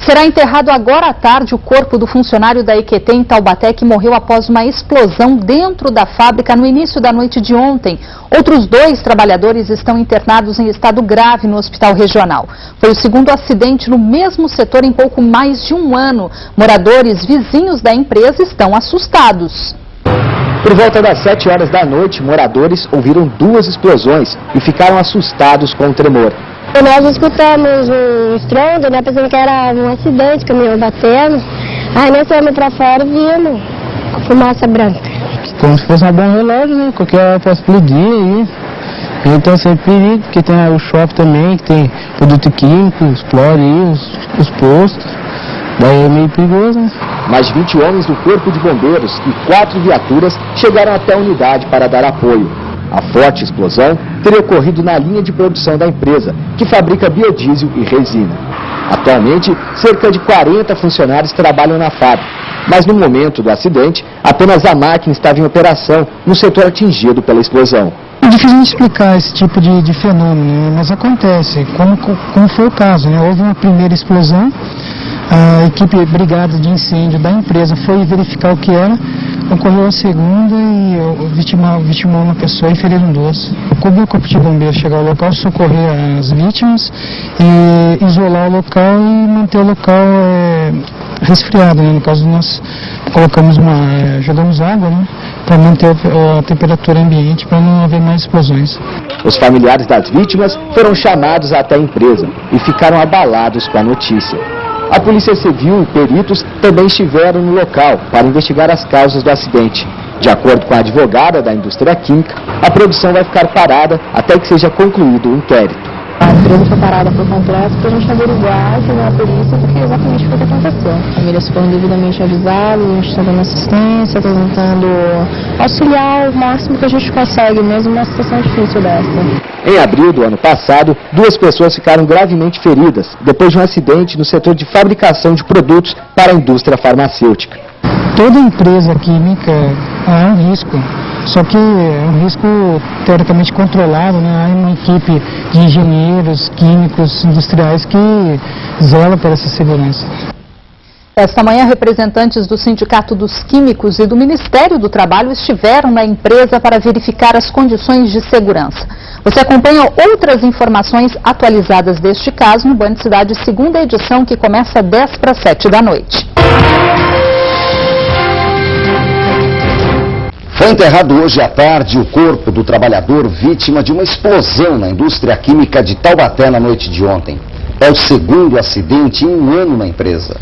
Será enterrado agora à tarde o corpo do funcionário da IQT em Taubaté que morreu após uma explosão dentro da fábrica no início da noite de ontem. Outros 2 trabalhadores estão internados em estado grave no hospital regional. Foi o segundo acidente no mesmo setor em pouco mais de um ano. Moradores vizinhos da empresa estão assustados. Por volta das 7 horas da noite, moradores ouviram 2 explosões e ficaram assustados com o tremor. Nós escutamos um estrondo, né, pensando que era um acidente, caminhão batendo. Aí nós saímos pra fora e vimos a fumaça branca. Como se fosse uma bomba relógio, né? Qualquer hora pode explodir aí. Então sempre perigo, porque tem o shopping também, que tem produto químico, explode aí os postos. Daí é meio perigoso, né? Mais de 20 homens do Corpo de Bombeiros e 4 viaturas chegaram até a unidade para dar apoio. A forte explosão teria ocorrido na linha de produção da empresa, que fabrica biodiesel e resina. Atualmente, cerca de 40 funcionários trabalham na fábrica, mas no momento do acidente, apenas a máquina estava em operação no setor atingido pela explosão. É difícil explicar esse tipo de fenômeno, né? Mas acontece, como foi o caso, né? Houve uma primeira explosão, a equipe brigada de incêndio da empresa foi verificar o que era, ocorreu a segunda e vitimou uma pessoa e feriram 2. Coube o Corpo de Bombeiros chegar ao local, socorrer as vítimas e isolar o local e manter o local resfriado, né? No caso nós colocamos jogamos água, né? Para manter a temperatura ambiente, para não haver mais explosões. Os familiares das vítimas foram chamados até a empresa e ficaram abalados com a notícia. A Polícia Civil e peritos também estiveram no local para investigar as causas do acidente. De acordo com a advogada da indústria química, a produção vai ficar parada até que seja concluído o inquérito. A empresa foi parada por completo para a gente averiguar aqui na polícia porque exatamente foi o que aconteceu. As famílias foram devidamente avisadas, a gente está dando assistência, está tentando auxiliar o máximo que a gente consegue, mesmo numa situação difícil dessa. Em abril do ano passado, 2 pessoas ficaram gravemente feridas depois de um acidente no setor de fabricação de produtos para a indústria farmacêutica. Toda empresa química é um risco, só que é um risco teoricamente controlado, né? Há uma equipe de engenheiros, químicos, industriais que zela por essa segurança. Esta manhã, representantes do Sindicato dos Químicos e do Ministério do Trabalho estiveram na empresa para verificar as condições de segurança. Você acompanha outras informações atualizadas deste caso no Band Cidade, segunda edição, que começa 10 para 7 da noite. Foi enterrado hoje à tarde o corpo do trabalhador vítima de uma explosão na indústria química de Taubaté na noite de ontem. É o segundo acidente em um ano na empresa.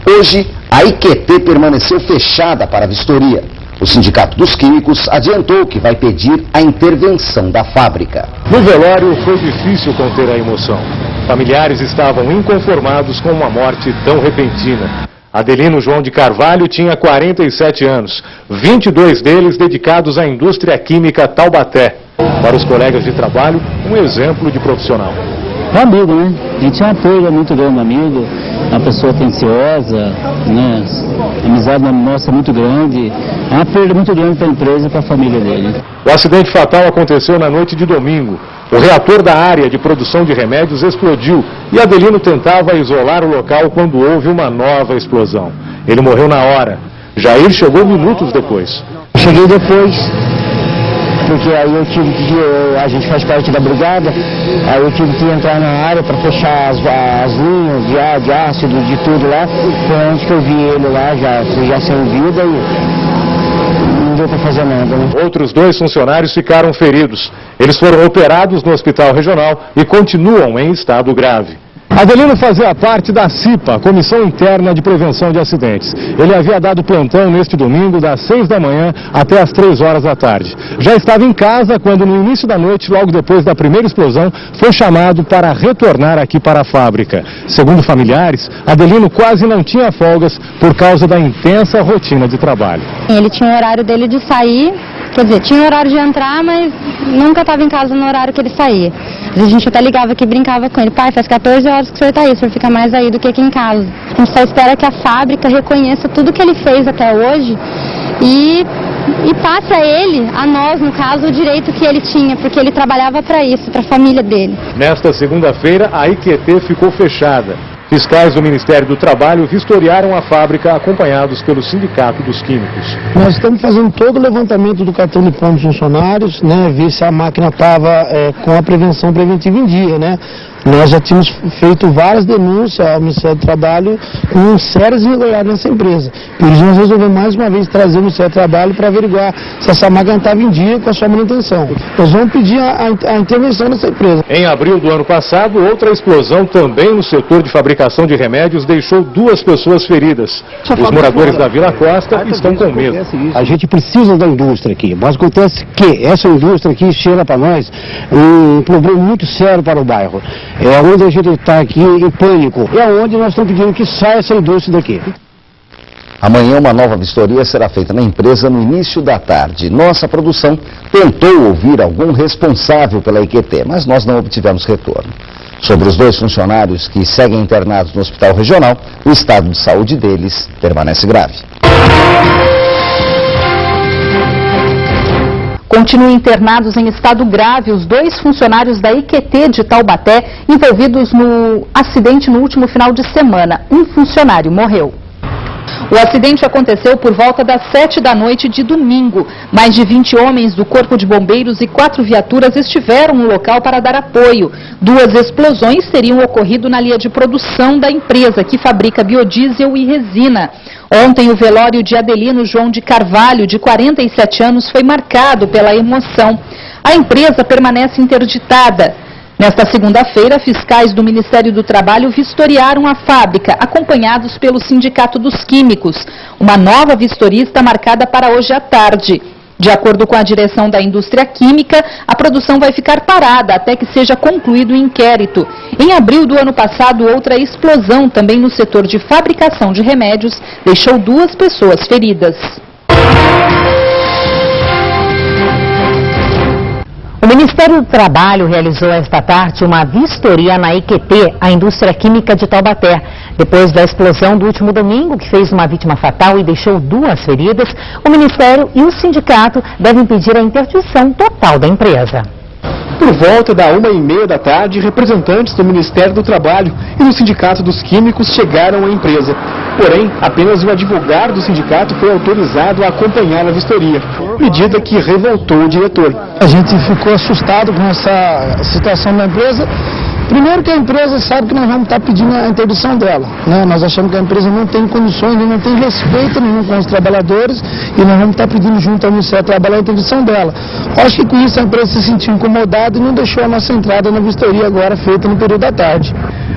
Hoje, a IQT permaneceu fechada para a vistoria. O Sindicato dos Químicos adiantou que vai pedir a intervenção da fábrica. No velório, foi difícil conter a emoção. Familiares estavam inconformados com uma morte tão repentina. Adelino João de Carvalho tinha 47 anos, 22 deles dedicados à indústria química Taubaté. Para os colegas de trabalho, um exemplo de profissional. É amigo, né? A gente é uma perda muito grande, amigo, uma pessoa atenciosa, né? A amizade nossa é muito grande, é uma perda muito grande para a empresa e para a família dele. O acidente fatal aconteceu na noite de domingo. O reator da área de produção de remédios explodiu e Adelino tentava isolar o local quando houve uma nova explosão. Ele morreu na hora. Jair chegou minutos depois. Cheguei depois, porque aí eu tive que, a gente faz parte da brigada, aí eu tive que entrar na área para fechar as linhas de ácido, de tudo lá. Foi antes que eu vi ele lá, já sem vida e não deu para fazer nada, né? Outros 2 funcionários ficaram feridos. Eles foram operados no hospital regional e continuam em estado grave. Adelino fazia parte da CIPA, Comissão Interna de Prevenção de Acidentes. Ele havia dado plantão neste domingo, das 6 da manhã até as 3 horas da tarde. Já estava em casa quando, no início da noite, logo depois da primeira explosão, foi chamado para retornar aqui para a fábrica. Segundo familiares, Adelino quase não tinha folgas por causa da intensa rotina de trabalho. Ele tinha o horário dele de sair, quer dizer, tinha o horário de entrar, mas nunca estava em casa no horário que ele saía. A gente até ligava aqui e brincava com ele: pai, faz 14 horas que o senhor está aí, o senhor fica mais aí do que aqui em casa. A gente só espera que a fábrica reconheça tudo que ele fez até hoje e passe a ele, a nós, no caso, o direito que ele tinha, porque ele trabalhava para isso, para a família dele. Nesta segunda-feira, a IQT ficou fechada. Fiscais do Ministério do Trabalho vistoriaram a fábrica acompanhados pelo Sindicato dos Químicos. Nós estamos fazendo todo o levantamento do cartão de plano dos funcionários, né, ver se a máquina estava com a prevenção preventiva em dia, né. Nós já tínhamos feito várias denúncias ao Ministério do Trabalho com sérias irregularidades nessa empresa. Por isso nós resolvemos mais uma vez trazer o Ministério do Trabalho para averiguar se essa máquina estava em dia com a sua manutenção. Nós vamos pedir a intervenção dessa empresa. Em abril do ano passado, outra explosão também no setor de fabricação de remédios deixou 2 pessoas feridas. Os moradores da Vila Costa estão com medo. A gente precisa da indústria aqui, mas acontece que essa indústria aqui cheira para nós um problema muito sério para o bairro. É onde a gente está aqui em pânico. É onde nós estamos pedindo que saia essa indústria daqui. Amanhã uma nova vistoria será feita na empresa no início da tarde. Nossa produção tentou ouvir algum responsável pela IQT, mas nós não obtivemos retorno. Sobre os 2 funcionários que seguem internados no hospital regional, o estado de saúde deles permanece grave. Continuam internados em estado grave os 2 funcionários da IQT de Taubaté envolvidos no acidente no último final de semana. Um funcionário morreu. O acidente aconteceu por volta das 7 da noite de domingo. Mais de 20 homens do Corpo de Bombeiros e 4 viaturas estiveram no local para dar apoio. 2 explosões teriam ocorrido na linha de produção da empresa, que fabrica biodiesel e resina. Ontem, o velório de Adelino João de Carvalho, de 47 anos, foi marcado pela emoção. A empresa permanece interditada. Nesta segunda-feira, fiscais do Ministério do Trabalho vistoriaram a fábrica, acompanhados pelo Sindicato dos Químicos. Uma nova vistoria está marcada para hoje à tarde. De acordo com a direção da indústria química, a produção vai ficar parada até que seja concluído o inquérito. Em abril do ano passado, outra explosão também no setor de fabricação de remédios deixou 2 pessoas feridas. O Ministério do Trabalho realizou esta tarde uma vistoria na IQT, a indústria química de Taubaté. Depois da explosão do último domingo, que fez uma vítima fatal e deixou 2 feridas, o Ministério e o sindicato devem pedir a interdição total da empresa. Por volta da 1h30 da tarde, representantes do Ministério do Trabalho e do Sindicato dos Químicos chegaram à empresa. Porém, apenas o advogado do sindicato foi autorizado a acompanhar a vistoria, medida que revoltou o diretor. A gente ficou assustado com essa situação da empresa. Primeiro que a empresa sabe que nós vamos estar pedindo a interdição dela, né? Nós achamos que a empresa não tem condições, não tem respeito nenhum com os trabalhadores e nós vamos estar pedindo junto ao Ministério do Trabalho a interdição dela. Acho que com isso a empresa se sentiu incomodada e não deixou a nossa entrada na vistoria agora feita no período da tarde.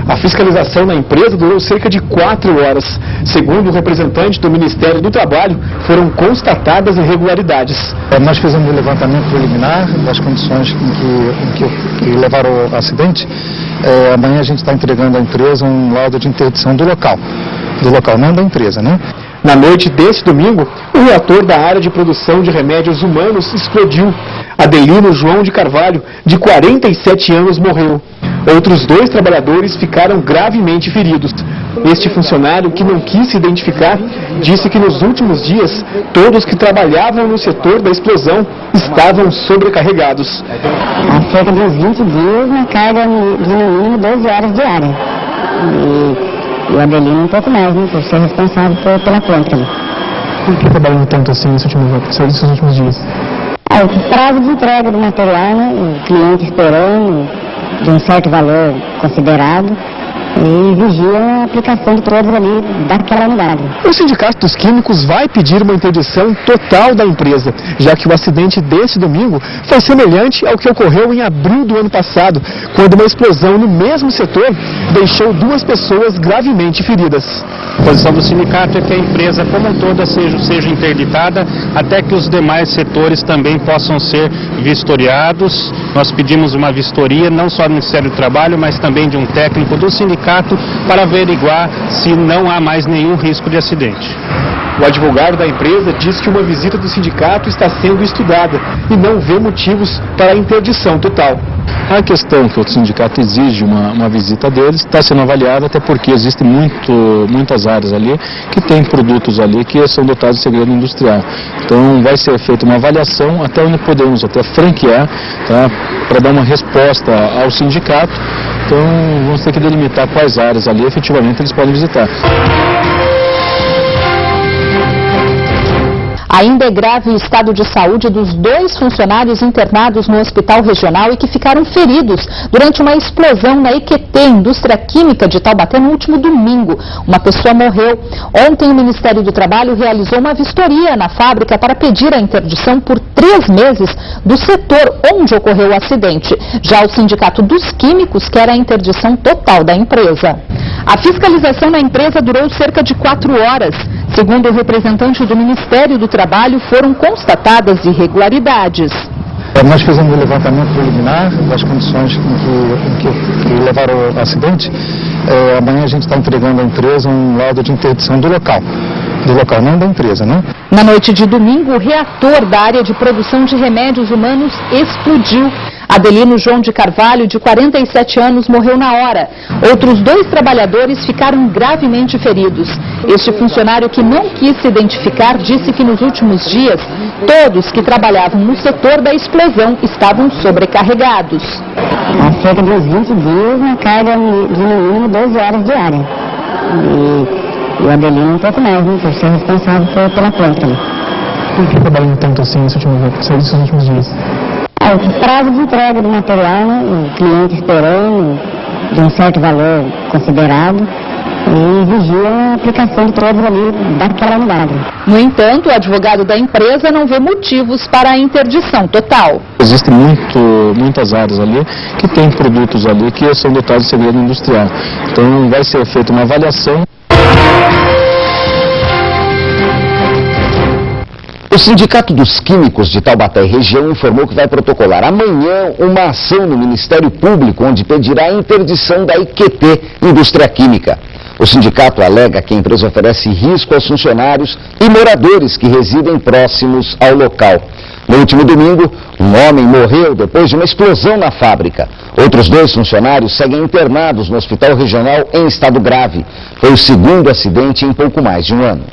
A fiscalização na empresa durou cerca de 4 horas. Segundo o representante do Ministério do Trabalho, foram constatadas irregularidades. Nós fizemos um levantamento preliminar das condições que levaram ao acidente. Amanhã a gente está entregando à empresa um laudo de interdição do local, não da empresa, né? Na noite deste domingo, o reator da área de produção de remédios humanos explodiu. Adelino João de Carvalho, de 47 anos, morreu. Outros 2 trabalhadores ficaram gravemente feridos. Este funcionário, que não quis se identificar, disse que nos últimos dias, todos que trabalhavam no setor da explosão estavam sobrecarregados. Há cerca de uns 20 dias, na carga de no mínimo 12 horas diárias. E o Adelino um pouco mais, né, por ser responsável pela planta. Por que trabalhando tanto assim nesses últimos dias? O prazo de entrega do material, né, o cliente esperando de um certo valor considerado e exigia a aplicação de todos ali daquela unidade. O Sindicato dos Químicos vai pedir uma interdição total da empresa, já que o acidente deste domingo foi semelhante ao que ocorreu em abril do ano passado, quando uma explosão no mesmo setor deixou 2 pessoas gravemente feridas. A posição do sindicato é que a empresa como um todo seja interditada até que os demais setores também possam ser vistoriados. Nós pedimos uma vistoria não só do Ministério do Trabalho, mas também de um técnico do sindicato para averiguar se não há mais nenhum risco de acidente. O advogado da empresa diz que uma visita do sindicato está sendo estudada e não vê motivos para a interdição total. A questão que o sindicato exige uma visita deles está sendo avaliada, até porque existem muitas áreas ali que têm produtos ali que são dotados de segredo industrial. Então vai ser feita uma avaliação até onde podemos até franquear, tá, para dar uma resposta ao sindicato Então vamos ter que delimitar quais áreas ali efetivamente eles podem visitar. Ainda é grave o estado de saúde dos 2 funcionários internados no hospital regional e que ficaram feridos durante uma explosão na IQT, Indústria Química de Taubaté, no último domingo. Uma pessoa morreu. Ontem o Ministério do Trabalho realizou uma vistoria na fábrica para pedir a interdição por 3 meses do setor onde ocorreu o acidente. Já o Sindicato dos Químicos quer a interdição total da empresa. A fiscalização na empresa durou cerca de 4 horas. Segundo o representante do Ministério do Trabalho, foram constatadas irregularidades. Nós fizemos um levantamento preliminar das condições que levaram ao acidente. Amanhã a gente está entregando à empresa um laudo de interdição do local, não da empresa, né? Na noite de domingo, o reator da área de produção de remédios humanos explodiu. Adelino João de Carvalho, de 47 anos, morreu na hora. Outros 2 trabalhadores ficaram gravemente feridos. Este funcionário, que não quis se identificar, disse que nos últimos dias, todos que trabalhavam no setor da explosão estavam sobrecarregados. Há cerca de uns 20 dias, uma carga de no mínimo 12 horas diárias. E o Adelino um pouco mais, né, por ser responsável pela planta. Por que trabalhando tanto assim nesses últimos dias? O prazo de entrega do material, né, o cliente esperando de um certo valor considerado e exigia a aplicação de todos ali daquela unidade. No entanto, o advogado da empresa não vê motivos para a interdição total. Existem muitas áreas ali que têm produtos ali que são dotados de segredo industrial. Então vai ser feita uma avaliação. O Sindicato dos Químicos de Taubaté e região informou que vai protocolar amanhã uma ação no Ministério Público, onde pedirá a interdição da IQT, Indústria Química. O sindicato alega que a empresa oferece risco aos funcionários e moradores que residem próximos ao local. No último domingo, um homem morreu depois de uma explosão na fábrica. Outros 2 funcionários seguem internados no hospital regional em estado grave. Foi o 2º acidente em pouco mais de um ano.